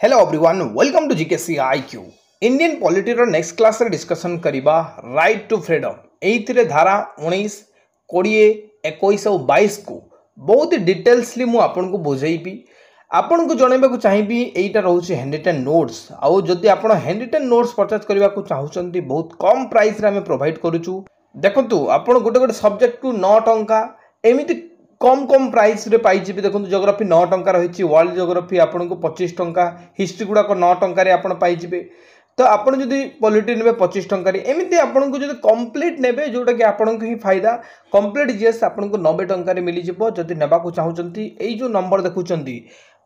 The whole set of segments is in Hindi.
Hello everyone welcome to GKC IQ Indian polity रो नेक्स्ट क्लास रे डिस्कशन करिबा राइट टू फ्रीडम एइथिरे धारा 19 20 21 और 22 को बहुत डिटेल्सली मु आपन को बुझेइबी आपन को जणेबा को चाहिबी एइटा रहउछि हैंडरिटन नोट्स आउ जदि आपन हैंडरिटन नोट्स परचेज करबा को चाहुचंती बहुत कम प्राइस रे हमें प्रोवाइड करूछु देखंतु आपन गोटे गोटे सब्जेक्ट को 9 टंका एमिति कम कम प्राइस रे पाई जिबे देखो जियोग्राफी 9 टंका रही वर्ल्ड जियोग्राफी आपन को 25 टंका हिस्ट्री गुडा को 9 टंका रे आपन पाई जिबे तो आपन जदि पॉलिटी नेबे 25 टंका रे एमिति आपन को जदि कंप्लीट नेबे जोटा कि आपन को ही फायदा कंप्लीट जीएस आपन को 90 टंका रे मिली जिवो जदि नेबा को चाहुचंती एई जो नंबर देखुचंती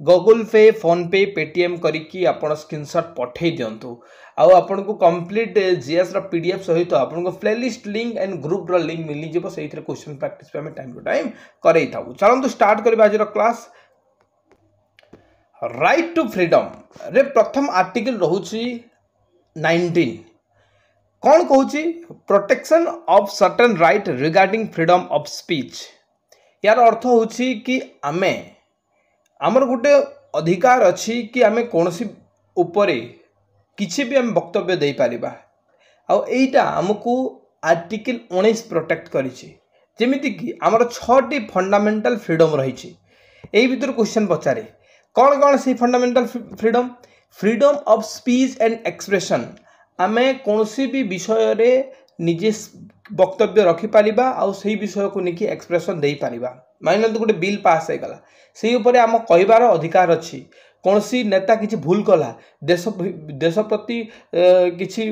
गूगल पे फोन पे पेटीएम करिकी आपन स्क्रीनशॉट पठेई दियंतु आउ आपन को कंप्लीट जीएस रा पीडीएफ सहित आपन को प्लेलिस्ट लिंक एंड ग्रुप रा लिंक मिली जिवो सेइथरे क्वेश्चन प्रैक्टिस पे हम टाइम टू टाइम करई थाउ चलंतु स्टार्ट करबा आज रा क्लास राइट टू फ्रीडम रे प्रथम आर्टिकल रहउची 19 कौन कहूची protection of certain right regarding freedom of speech यार अर्थ होची कि आमे आमर गोटे अधिकार अच्छी कि आमे कोनसी उपरे किसी भी आम वक्तव्य दे पारिबा आउ एइटा हमकु आर्टिकल 19 प्रोटेक्ट करिछि जेमिति कि आमर 6टी फंडामेंटल फ्रीडम रहिछि एई भीतर क्वेश्चन पचारे कौन कौन से fundamental freedom freedom of speech and expression आमे कोनसी भी विषय रे निजे वक्तव्य रखि पारिबा आउ सही विषय को निकी एक्सप्रेशन दे पारिबा मानिलो गोटे बिल पास हो गला से ऊपर आम कहबार अधिकार अच्छी कौन सी नेता किसी भूल कला देश प्रति किसी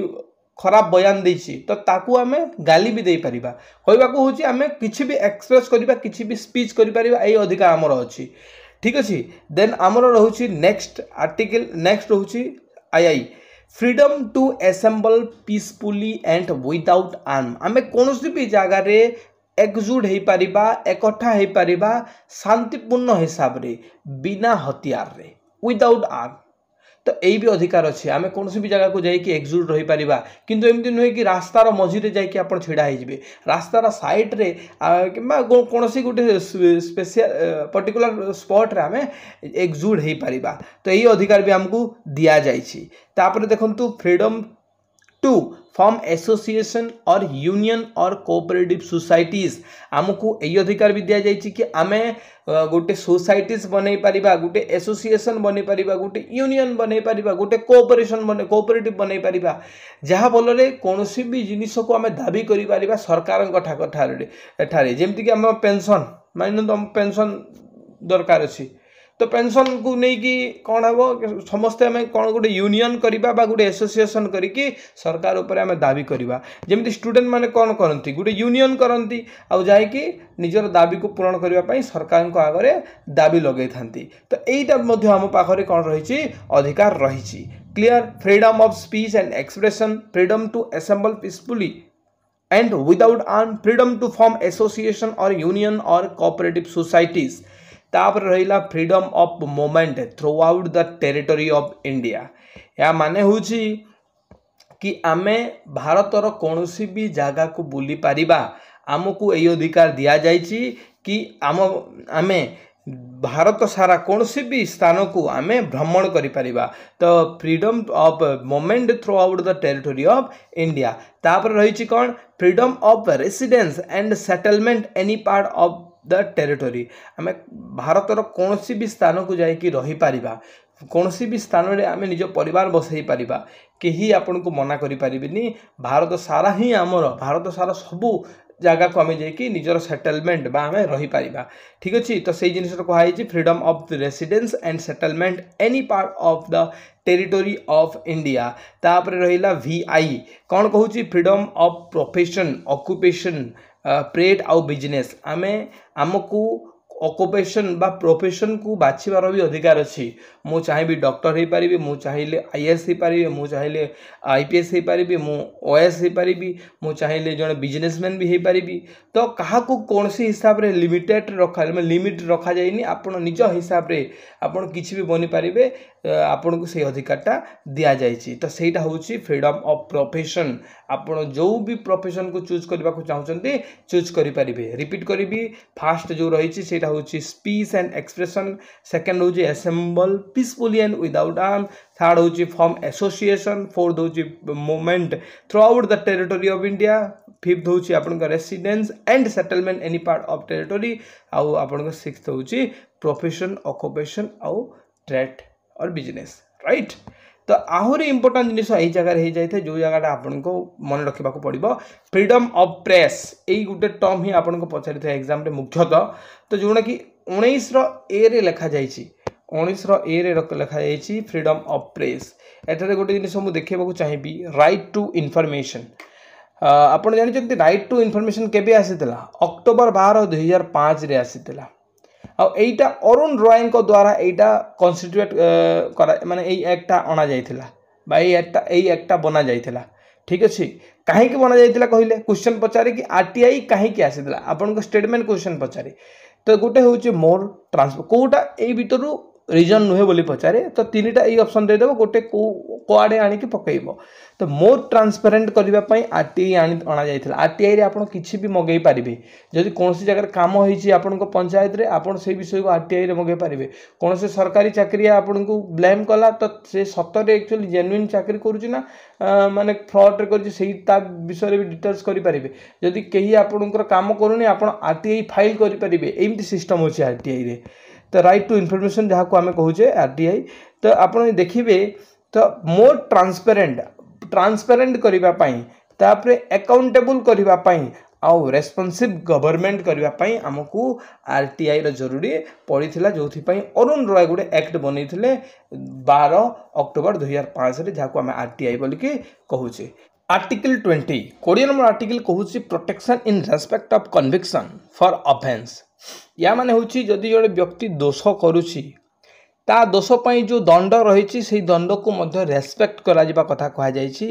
खराब बयान देछि तो ताकू आमे गाली भी दे परिबा कहबा को होची आमे किछि भी एक्सप्रेस करिबा किछि भी स्पीच करि परिबा एई अधिकार हमर अछि ठीक अछि देन हमर रहउची नेक्स्ट आर्टिकल नेक्स्ट रहउची I freedom to assemble peacefully and without arm आमे कोनोसी भी जगह रे एकजुट हो पारिबा एकठा हो पारिबा शांतिपूर्ण हिसाब रे बिना हथियार रे विदाउट आर्म तो यही भी अधिकार अच्छे आम कौन भी जगह को जाकि एकजुट रही पारिबा किंतु एमती नुहे कि रास्तार मझीरे जाकि आप छिड़ा हो रास्तार साइड रे कि कौन गोटे स्पेशल पर्टिकुलर स्पॉट रे आम एकजुट हो पारिबा तो यही अधिकार भी आमको दिया जाइछि तापर देखंतु फ्रीडम टू फॉर्म एसोसिएशन और यूनियन और कोऑपरेटिव सोसाइटीज आमको यही अधिकार भी दिया जाइछि कि आमे गोटे सोसाइटीज बनै परिबा गोटे एसोसिएशन बनै परिबा गोटे यूनियन बनै परिबा गोटे कोऑपरेटिव बनै परिबा जहा फल रे कोनोसी भी जिनिस को आमे दाबी करि परिबा सरकार ठारे जेमति कि हम पेंशन मानिनो हम पेंशन दरकार अछि तो पेंशन को नहीं कि कौन हम समस्ते आम कौन गोटे यूनियन करवा गोटे एसोसिएशन करिकी सरकार उपर आम दाबी करवा जमी स्टूडेंट माने कौन करती गोटे यूनियन करती आउ जाकि निजर दाबी को पूरण करने सरकार को आगे दाबी लगे था तो यहीटा आम पाखे कौन रही अधिकार रही clear freedom of speech and expression freedom to assemble peacefully and without arm freedom to form association और यूनियन और कोऑपरेटिव सोसाइटीज तापर रहिला freedom of movement throughout the territory of India या माने होची कि आमे भारतर कोनोसी भी जगह को बुली पारिबा आमको यही अधिकार दिया जाइछि कि आमे भारत सारा कोनोसी भी स्थान को आमे भ्रमण करि परिबा तो freedom of movement throughout the territory of India तापर रहिछि कोन freedom of residence and settlement any part of the territory आम भारतर कौन भी स्थान को जाकि रही पारिबा कौन भी स्थान रे आम निज परिवार बसई पारिबा केही आपन को मना करि परिबिनी भारत सारा ही आमर भारत सारा सबू जगह को आम जाकि निजर सेटलमेंट बा आम रही पारिबा ठीक अछि तो सेही जिनिस कहाई freedom of residence and settlement any part of the territory of India तापर रहिला VI कौन कहूची freedom of profession occupation trade आउ बिजनेस आमे आमको ऑक्युपेशन बा प्रोफेशन को बाछिबार भी अधिकार अच्छी मु चाहिए डॉक्टर हो पारि मु चाहिए IAS हो पारि मु चाहिए IPS हो पारि मु OS हो पारि मु चाहिए जड़े बिजनेसमैन भी हो पारि तो क्या कौन सी हिसाब रे लिमिटेड रखा लिमिट रखा जाइनी आपण निज हिसाब रे आपण किछि भी बनी पारिबे आपण को से अधिकारटा दिया जाइछि तो सेटा होछि फ्रीडम ऑफ प्रोफेशन आपण जो भी प्रोफेशन को चूज करबा को चाहउछन्ती चूज करि परिबे रिपीट करिबी फास्ट जो रहिछि यहाँ हूँ स्पीच एंड एक्सप्रेशन, सेकेंड हूँ assemble peacefully and without arm, third हूँ फॉर्म एसोसिएशन, फोर्थ हूँ movement throughout the territory of India, fifth हूँ आपण residence and settlement any part of territory, आउ आपण सिक्स्थ हूँ प्रोफेशन ऑक्युपेशन आउ ट्रेड और बिजनेस, राइट। तो आहरी इंपोर्टेंट जिनिस यही जगह हो जाए जो जगह आपको मन रखा पड़ो फ्रीडम ऑफ प्रेस, यही गोटे टर्म ही आपको पचारि था एग्जाम रे मुख्यतः। तो जोटा कि 19 रे लिखा जाए 19 रे लिखा जाए फ्रीडम ऑफ प्रेस। एठारे गोटे जिनिस मुझे देखा चाहिए राइट टू इनफॉरमेशन। आप जानते राइट टू इनफॉरमेशन केबे आसीथिला? अक्टोबर 12, 2005 रे आसीथिला। आईटा अरुण रॉय द्वारा यहाँ कन्स्टिट्यूट करा माने एक्टा अणा जाइथिला बा एक्टा बना जाइथिला, ठीक अच्छे। कहीं बना जाइथिला कहले क्वेश्चन पचारे कि आरटीआई कहीं आसीथिला, आपन स्टेटमेंट क्वेश्चन पचारे। तो गोटे हूँ मोर ट्रांसफर कोटा यही भितर रिजन नुहे बोली पचारे, तो 3टा यही ऑप्शन देदेव, गोटे कोआड़े आणिकी पकईब। तो मोर ट्रांसपेरेंट करने आरटीआई अणा जाइथिला। आरटीआई रे आपण किछि भी मगई पारिबे, जदि कौन जगह काम होइछि आपण को पंचायत रे आपण से विषय को आरटीआई रे मगई पारिबे। कौन से सरकारी चाकरी आपण को ब्लेम कला तो से सतरे एक्चुअली जेन्युइन चाकरी करूछि ना माने फ्रॉड रे करछि सेही ता विषय रे भी डिटेल्स करि पारिबे। जदि केही आपणकर काम करूनी आपण आरटीआई फाइल करि पारिबे, एमिति सिस्टम होछि आरटीआई रे। तो राइट टू इनफॉरमेशन जहाँ को आम कहूचे आरटीआई। तो आप देखिए तो मोर ट्रांसपेरेंट करने तापरे अकाउंटेबल करने आउ रेस्पॉन्सिव गवर्नमेंट करने आमको आरटीआई रो जरूरी पड़ी जो अरुण रॉय गोटे एक्ट बनई 12 अक्टोबर 2005 जहाँ को आम आरटीआई बोल के कहूचे। आर्टिकल 20 नंबर आर्टिकल कहूँ protection in respect of conviction for offence. या माने होची जदि जड़े व्यक्ति दोष करुछि ता दोष पई जो दंड रही से दंड को मध्य रेस्पेक्ट करा जिबा कथा कहा जाइछि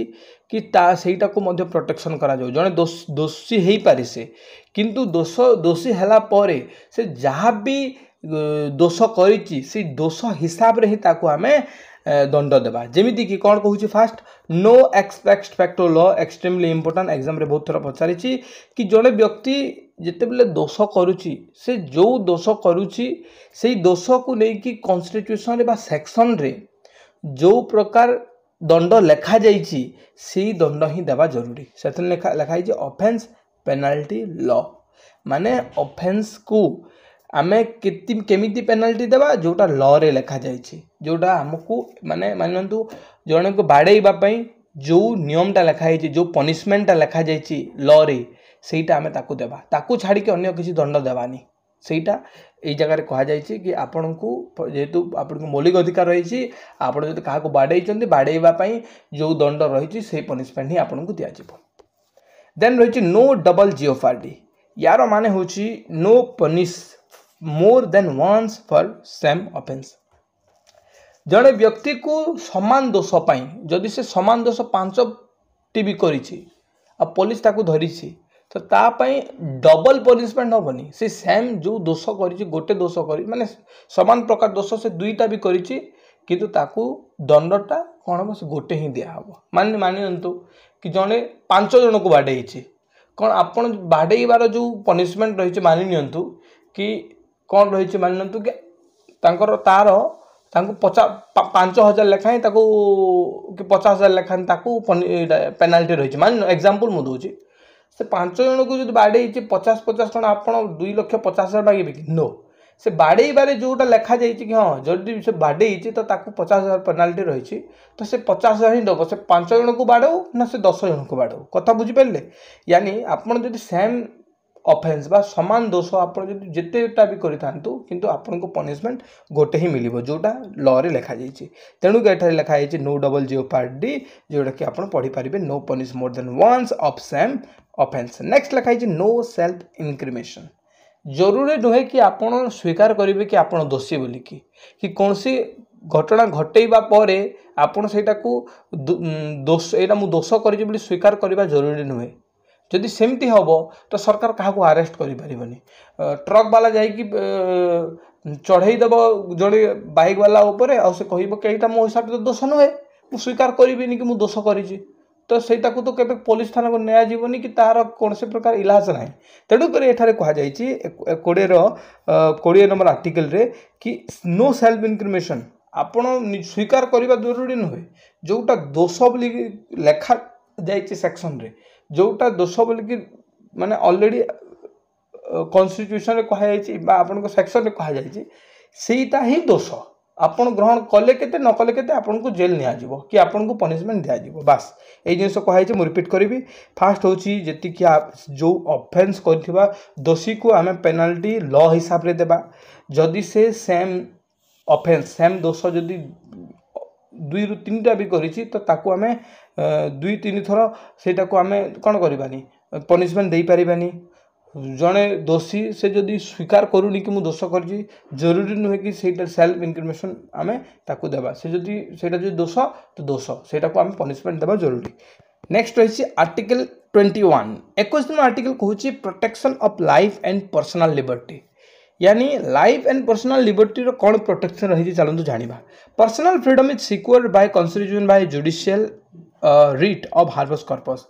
कि ता सेटा को मध्य प्रोटेक्शन करा जाउ। जड़े दोषी हेई पारे से, किंतु दोषी हला परे से जहाँ भी दोष करिछि से दोष हिसाब रे ही ताको आमे दंड देवा। जेमिति कि कौन कहूँ first no ex post facto law extremely important exam रे बहुत थर पचारि कि जड़े व्यक्ति जिते बेले दोष करुछि से जो दोष करुछि से दोष को लेकिन कॉन्स्टिट्यूशन रे बा सेक्शन रे जो प्रकार दंड लिखा जाइछि से दंड ही देवा जरूरी। से लिखाई ऑफेंस पेनाल्टी लॉ माने ऑफेंस को आमे केमिति पेनाल्टी देवा जोटा लॉ रे लिखा जाइछि, जोटा हमको माने मानतु जने को बाड़ेइबा पई जो नियमटा लिखा जाइछि जो पनिशमेंटटा लिखा जाइछि लॉ रे सेटा आमे ताकू देवा, ताकू छाड़ी के अन्य किसी दंड देवानी। सेटा एई जगह रे कहा जाइछि कि आपन को जेतु आपन को मौलिक अधिकार रही आपन जदि काहा को बाड़ेइचंती बाड़ेइबा पई जो दंड रही से पनिशमेंट ही आपन को दिया जिवो। देन रही नो डबल जियोफार्डी। यार माने होछि no punish more than once for same offence. जड़े व्यक्ति को समान दोष पाई जदि से समान दोष 5टी भी करिछि आ पुलिस ताकू धरिछि तो तापाई डबल पनिशमेंट हेनी। से सेम जो दोष करिछि गोटे दोष करी माने समान प्रकार दोष से 2टा भी करिछि किंतु ताकू दंडटा कौन हम से गोटे ही दिया हम। मानतु कि जड़े 5 जन को बाड़ेइछि कौन आपन बाड़ेइबार जो पनिशमेंट रही मानि नियंतु कि कौन रही मानतु कि तांकर तार तांको 5,000 लेखाएं ताको कि 50,000 लेखाएं ताको पेनाल्टी रही मान एग्जांपल मु दूची से 5 जन को जो बाड़े 50-50 टन आप 2,50,000 मागे कि नो से बाड़े बारे जोटा लिखा जाइए कि हाँ जदि से बाड़े तो ताको 50,000 पेनाल्टी रही तो से 50,000 ही दब से 5 जन को बाड़ो ना से 10 जन को बाड़ो कथा बुझिपारे। यानी आपड़ जब सेम ऑफेंस बा समान दोष आप जितेटा भी करूँ किंतु आपन को पनिशमेंट गोटे ही मिल जोटा लॉ रे लिखा जाइए। तेणु एठारे लिखा जाइए नो डबल जियोफार्डी जोटा कि आप पढ़ी पारे no punish more than once of same offence. Next लिखा जाइए नो सेल्फ इनक्रिमेशन। जरूरी नुहे कि आपन स्वीकार करेंगे कि आप दोषी बोल कि कौन सी घटना घटेबा परे आपन सेटा को दोष एटा मु दोष करी स्वीकार करने जरूरी नुहे। जदि सेमती हम तो सरकार क्या आरेस्ट करें। ट्रक वाला जाकि चढ़ईदेव जड़े बाइक वाला उपर आ से कह कि मो हिसाब से दोष नुहे मु स्वीकार करी कि मु दोष करी तो ସେଇଟା को तो केबे पुलिस थाना को नया जीवनी कि तार कौन से प्रकार इलाज ना तेणुक एठारे कहुई 20 नंबर आर्टिकल रे कि नो सेल्फ इनक्रिमेशन आपण स्वीकार करने जरूरी नुहे जोटा दोष बोली लेखा जाइए सेक्शन रे जोटा दोष बोलिकी माने ऑलरेडी कॉन्स्टिट्यूशन कहुई आपण सेक्शन कहुई सेटा ही दोष आपण ग्रहण कले केते न कले केते आपण को जेल निया जीवो कि आपण को पनिशमेंट दिया जीवो बास ए जिनस कहुई मु रिपीट करी फास्ट होची जेति कि जो ऑफेंस करथिबा दोषी को आमे पेनाल्टी लॉ हिसाब रे देबा जदि से सेम ऑफेंस सेम दोष जदि 2 रु 3टा भी करिछि तो ताको आमे 2-3 थर सेटा को आमे कोन करबानी पनिशमेंट देई परिबानी जड़े दोषी से जदि स्वीकार करूनी कि दोष कर जरूरी नुहे कि सेल्फ इनक्रिमेशन आम ताकू देवा से जदि सेटा जो दोष तो दोष सेटा को आम पनिशमेंट देवा जरूरी। नेक्स्ट रही आर्टिकल 21 21 आर्टिकल कहूँ protection of life and personal liberty यानी लाइफ एंड पर्सनल लिबर्टी कौन प्रोटेक्शन रही चलते जाना personal freedom is secured by constitution by judicial writ of habeas corpus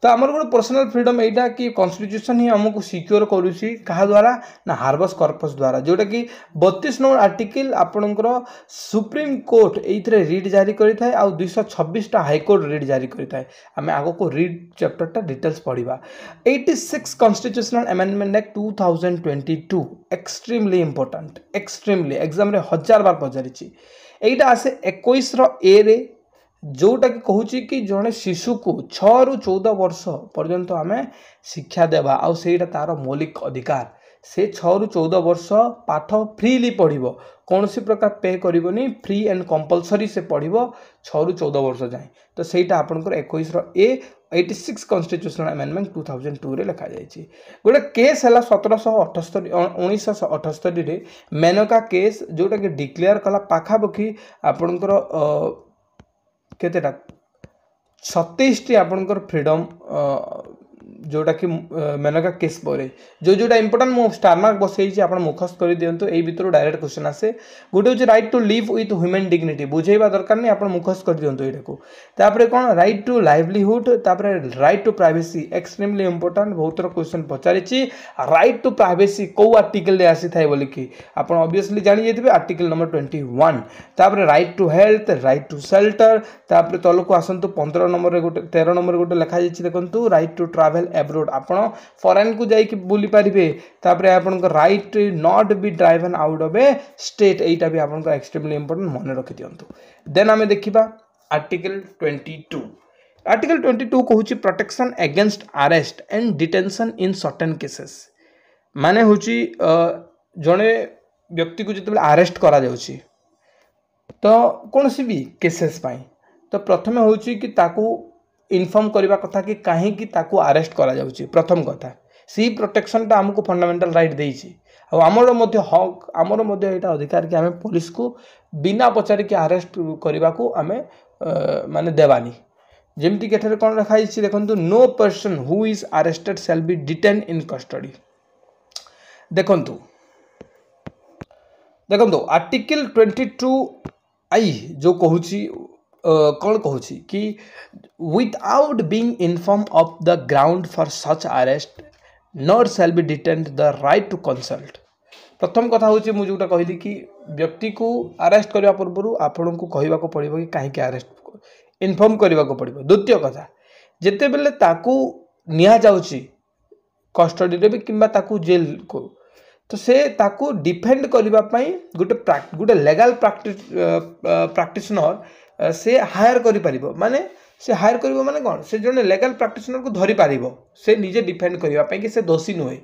तो आमर गोटे पर्सनल फ्रीडम यहाँ कि कॉन्स्टिट्यूशन ही आमको सिक्योर करुच्ची क्या द्वारा ना हार्बस कॉर्पस द्वारा जोटा कि 32 नंबर आर्टिकल आपणकर सुप्रीम कोर्ट ये रिट जारी करें आउ 226टा हाईकोर्ट रिट जारी करें आम आग को रिट चैप्टरटा डिटेल्स पढ़ा 86 constitutional amendment act 2022 extremely important extremely exam रे 1000 बार पचारि एटा आसे 21 ए रे जोटा कि कहूँ कि जड़े शिशु को 6 रु 14 वर्ष पर्यंत आम शिक्षा देवा आउ सेटा तार मौलिक अधिकार से 6 रु 14 वर्ष पाठ फ्रीली पढ़ो कौन सी प्रकार पे करनी फ्री एंड कंपलसरी से पढ़ो 6 रु 14 वर्ष जाए तो सहीटा आपंकर 21 ए 86 कॉन्स्टिट्यूशनल अमेंडमेंट 2002 रे लिखा जाइए गोटे केस है 1978 रे मेनका केस जोटा कि डिक्लेयर कला पाखापाखि आपणकर केतेटा 27 आपणकर फ्रीडम जोटा कि मेनका केस पर जोटा इंपोर्टेंट मु स्टार मार्क बसई आप मुखस्त कर दिंतु यही भितर डायरेक्ट क्वेश्चन आसे गोटे हूँ right to live with human dignity बुझेबा दरकार नहीं आप मुखस्त कर दिंतु यहाँ को तापर कौन राइट टू लाइवलीहुड तापर right to privacy extremely important बहुत थर क्वेश्चन पचारि राइट टू प्राइवेसी कौ आर्टिकल आसी थाए बोलिकी आप ऑब्वियसली जानी जाइए आर्टिकल नंबर 21 तापर right to health right to shelter तापर तलक आसतु 15 नंबर गोटे 13 नंबर गोटे लिखा देखो राइट टू ट्रावेल एब्रोड आपण फॉरेन को जाइए बुली पारे तापर आपण right not be driven out of a state यहीटा भी आप एक्सट्रीमली इंपोर्टेंट मन रखि दिंतु देन आम देखा आर्टिकल 22 आर्टिकल 22 कहूँ protection against arrest and detention in certain cases माने हूँ जड़े व्यक्ति को जिते अरेस्ट करा जाउछि तो कौन सी भी केसेस पाई तो प्रथम हूँ कि ताकू इनफॉर्म करने कथा कि कहीं ताकू अरेस्ट करा जाउछि प्रथम कथा सी प्रोटेक्शनटा आमको फंडामेंटल राइट देइछि आमर मध्य हक आमर मध्य यहाँ अधिकार कि आम पुलिस को बिना पचारि कि अरेस्ट करने को आम माने देवानी जमती कि कौन रखाई देखो no person who is arrested shall be detain in custody देखो आर्टिकल 22 आई जो कहूँ कौन कहूँ कि without being inform of the ground for such arrest not shall be detained the right to consult प्रथम कथा हूँ मुझे जोटा कहली कि व्यक्ति को अरेस्ट करने पूर्व आपन को कहवाक पड़ो कि कहीं अरेस्ट इनफॉर्म करने को पड़ो द्वितीय कथा जिते बेले ताकू निया जाउची कस्टडी रे भी किंबा ताकू जेल को तो से ताकू डिफेंड करने गोटे लेगाल प्रैक्टिशनर से हायर कर माने से हायर कर माने कौन से जड़े लेगाल प्रैक्टिशनर को धरी पार से निजे डिफेंड करने कि से दोषी नुहे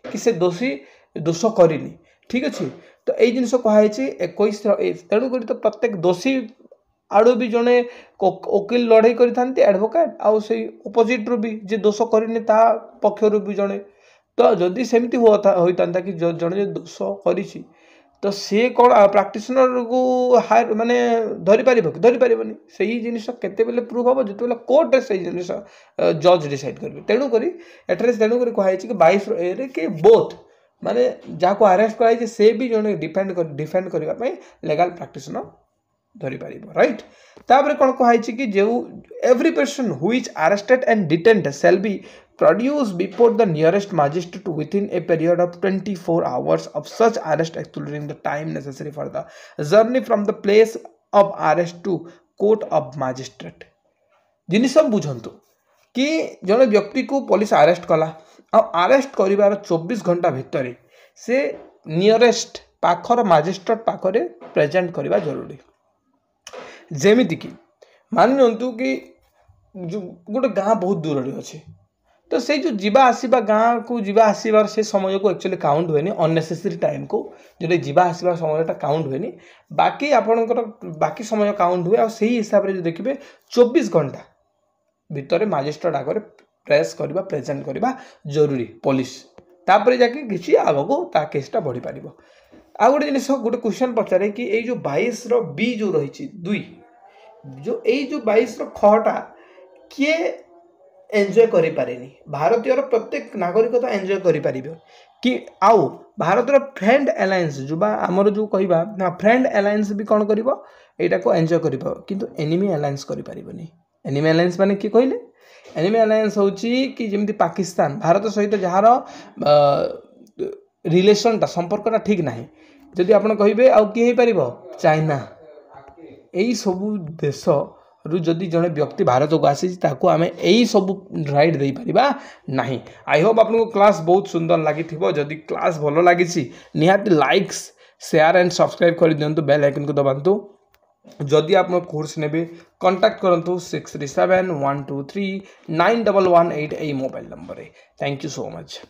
कि से दोष करनी ठीक अच्छे तो यही जिन कहुई 21 तेणुक तो प्रत्येक दोषी आड़ू भी जड़े वकिल लड़े करते एडवोकेट आउ से अपोजिट रू भी जे दोष करनी ता पक्षर भी जड़े तो जदि सेमती होता कि जड़े दोष कर तो सी कौन प्रैक्टिशनर को हायर माने धरी पार कि धरी पारनी से जिन केते प्रूफ हम जो कोर्टे से जिन जज डिसाइड करेंगे तेणुक तेणुक कहुई कि 22 ए कि बोथ माने जहाँ को अरेस्ट कराई से भी जड़े डिफेंड करने लेगाल प्रैक्टिशनर धरी पारिबो राइट तापर कोन कहै कि जे every person who is arrested and detained shall be produced before the nearest magistrate within a period of 24 hours of such arrest excluding the time necessary for the journey from the place of arrest to court of magistrate जिन सब बुझंतु कि जने व्यक्ति को पुलिस अरेस्ट कला आ अरेस्ट करिवार 24 घंटा भितर से नियरेस्ट पाखर मैजिस्ट्रेट पाखरे प्रेजेंट करबा जरूरी जेमिति कि मान नियंतु कि गोटे गाँ बहुत दूर रे अछि तो से जो जीवा आसीबा गाँ को जीवा आसीबार से समय को एक्चुअली काउंट हुएनी अननेसेसरी टाइम को जो जीवा आसीबा समयटा काउंट हुएनी बाकी आपनकर बाकी समय काउंट हुए और सही हिसाब रे जो देखिबे 24 घंटा भितर मैजिस्ट्रेट आगे प्रेस करबा प्रेजेंट करबा जरूरी पुलिस तापर जाके किछि आगो ता केसटा बढ़ी पारिबो आ गोटे जिनिस गोटे क्वेश्चन पचारे कि ए जो 22 रो बी जो रही 2 जो ए जो 22 रो खटा किए एंजॉय करि पारेनी भारतीय प्रत्येक नागरिक तो एंजॉय करि पारिबो कि आउ भारत रो फ्रेंड अलायंस जो बा हमर जो कहबा ना फ्रेंड अलायंस भी कोन करिवो एटा को एंजॉय करिवो किंतु एनिमी अलायंस करि पारिबोनी एनिमी अलायंस माने कि कहले एनिमी अलायंस होची कि जेमति पाकिस्तान भारत सहित जहार रिलेशन ता संपर्क ता ठीक नाही जदि आपण कहिबे आ कि हे पारिबो चाइना एई सब देश रु जदि जने व्यक्ति भारत को आसी ताको आमे एई सब राइट देई परिबा नाही आई होप आपन को क्लास बहुत सुंदर लागि थिबो जदि क्लास भलो लागि छि निहाती लाइक्स शेयर एंड सब्सक्राइब कर दियंतु बेल आइकन को दबांतु जदि आप कोर्स नेबे कांटेक्ट करंतु 6371239118 ए मोबाइल नंबर रे थैंक यू सो मच।